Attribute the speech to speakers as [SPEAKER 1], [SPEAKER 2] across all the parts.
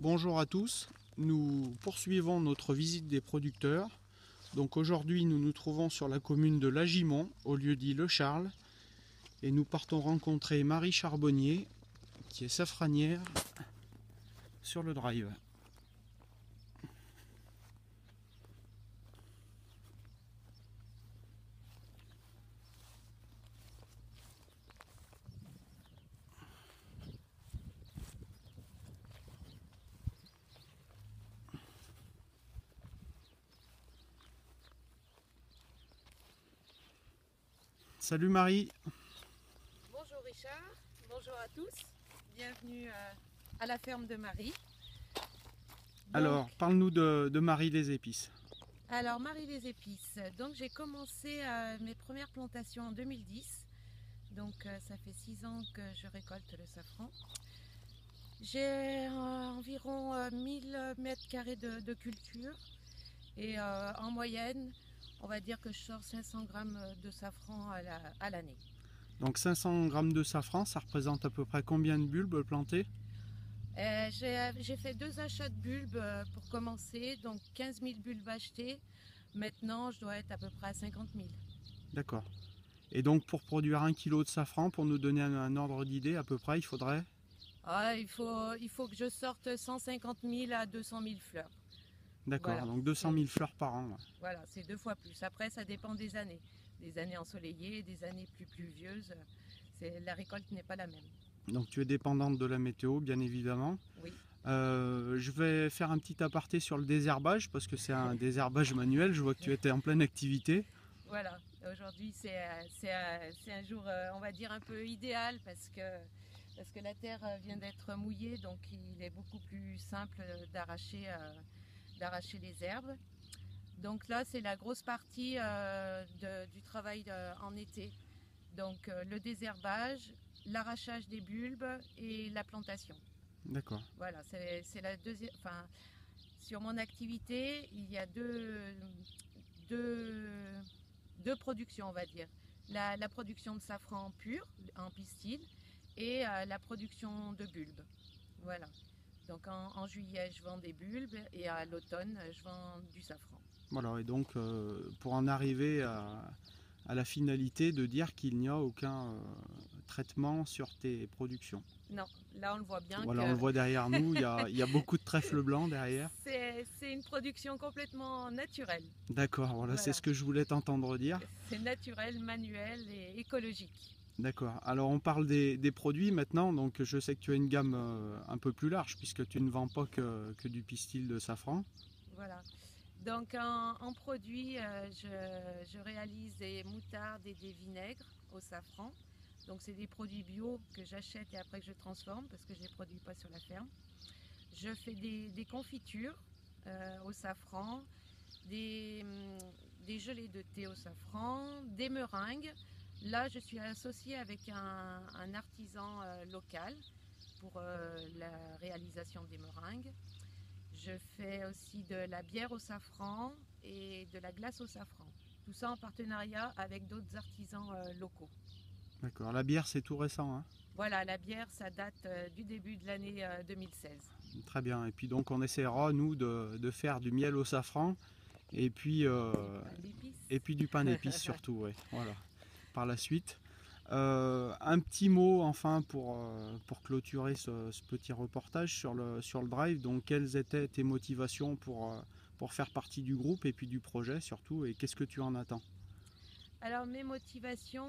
[SPEAKER 1] Bonjour à tous, nous poursuivons notre visite des producteurs. Donc aujourd'hui nous nous trouvons sur la commune de Lagimont, au lieu-dit Le Charles, et nous partons rencontrer Marie Charbonnier, qui est safranière, sur le drive. Salut Marie.
[SPEAKER 2] Bonjour Richard, bonjour à tous, bienvenue à la ferme de Marie.
[SPEAKER 1] Alors, parle-nous de Marie les Épices.
[SPEAKER 2] Alors Marie les Épices, donc j'ai commencé mes premières plantations en 2010, donc ça fait 6 ans que je récolte le safran. J'ai environ 1000 mètres carrés de culture et en moyenne, on va dire que je sors 500 grammes de safran à l'année.
[SPEAKER 1] Donc 500 grammes de safran, ça représente à peu près combien de bulbes plantés?
[SPEAKER 2] J'ai fait 2 achats de bulbes pour commencer, donc 15 000 bulbes achetés. Maintenant, je dois être à peu près à 50 000.
[SPEAKER 1] D'accord. Et donc pour produire 1 kg de safran, pour nous donner un ordre d'idée à peu près, il faudrait?
[SPEAKER 2] Il faut que je sorte 150 000 à 200 000 fleurs.
[SPEAKER 1] D'accord,
[SPEAKER 2] Voilà,
[SPEAKER 1] donc 200 000 fleurs par an.
[SPEAKER 2] voilà, c'est 2 fois plus. Après, ça dépend des années. Des années ensoleillées, des années plus pluvieuses. La récolte n'est pas la même.
[SPEAKER 1] Donc tu es dépendante de la météo, bien évidemment.
[SPEAKER 2] Oui.
[SPEAKER 1] Je vais faire un petit aparté sur le désherbage, parce que c'est un désherbage manuel. Je vois que tu étais en pleine activité.
[SPEAKER 2] Voilà, aujourd'hui c'est un jour, on va dire, un peu idéal parce que la terre vient d'être mouillée, donc il est beaucoup plus simple d'arracher les herbes. Donc là, c'est la grosse partie du travail en été. Donc le désherbage, l'arrachage des bulbes et la plantation.
[SPEAKER 1] D'accord.
[SPEAKER 2] Voilà, c'est la deuxième. Enfin, sur mon activité, il y a deux productions, on va dire. La production de safran pur, en pistil, et la production de bulbes. Voilà. Donc en juillet, je vends des bulbes et à l'automne, je vends du safran.
[SPEAKER 1] Voilà, et donc pour en arriver à la finalité de dire qu'il n'y a aucun traitement sur tes productions.
[SPEAKER 2] Non, là on le voit bien.
[SPEAKER 1] Voilà, on le voit derrière nous, il y a beaucoup de trèfle blanc derrière.
[SPEAKER 2] C'est une production complètement naturelle.
[SPEAKER 1] D'accord, voilà. C'est ce que je voulais t'entendre dire.
[SPEAKER 2] C'est naturel, manuel et écologique.
[SPEAKER 1] D'accord. Alors on parle des produits maintenant, donc je sais que tu as une gamme un peu plus large puisque tu ne vends pas que du pistil de safran.
[SPEAKER 2] Voilà. Donc en produit, je réalise des moutardes et des vinaigres au safran. Donc c'est des produits bio que j'achète et après que je transforme parce que je ne les produis pas sur la ferme. Je fais des confitures au safran, des gelées de thé au safran, des meringues. Là, je suis associée avec un artisan local pour la réalisation des meringues. Je fais aussi de la bière au safran et de la glace au safran. Tout ça en partenariat avec d'autres artisans locaux.
[SPEAKER 1] D'accord. La bière, c'est tout récent, hein?
[SPEAKER 2] Voilà, la bière, ça date du début de l'année 2016.
[SPEAKER 1] Très bien. Et puis donc on essaiera, nous, de faire du miel au safran et puis du pain d'épices surtout, ouais. Voilà. Par la suite. Un petit mot enfin pour clôturer ce petit reportage sur le drive. Donc quelles étaient tes motivations pour faire partie du groupe et puis du projet surtout, et qu'est-ce que tu en attends?
[SPEAKER 2] Alors mes motivations,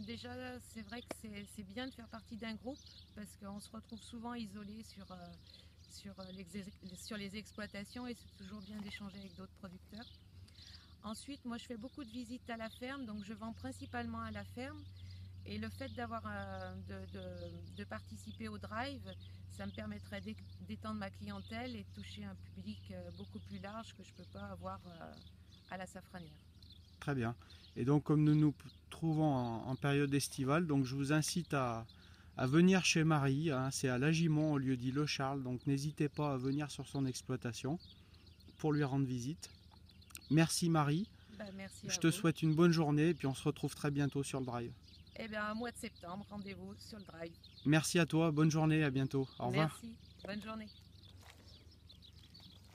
[SPEAKER 2] déjà c'est vrai que c'est bien de faire partie d'un groupe parce qu'on se retrouve souvent isolé sur les exploitations et c'est toujours bien d'échanger avec d'autres producteurs. Ensuite, moi je fais beaucoup de visites à la ferme, donc je vends principalement à la ferme. Et le fait de participer au drive, ça me permettrait d'étendre ma clientèle et de toucher un public beaucoup plus large que je ne peux pas avoir à la safranière.
[SPEAKER 1] Très bien. Et donc comme nous nous trouvons en période estivale, donc je vous incite à venir chez Marie, hein, c'est à Lagimont au lieu-dit Le Charles, donc n'hésitez pas à venir sur son exploitation pour lui rendre visite. Merci Marie.
[SPEAKER 2] Merci
[SPEAKER 1] je te souhaite une bonne journée et puis on se retrouve très bientôt sur le drive.
[SPEAKER 2] Eh bien, au mois de septembre, rendez-vous sur le drive.
[SPEAKER 1] Merci à toi, bonne journée, à bientôt. Au revoir.
[SPEAKER 2] Merci, bonne journée.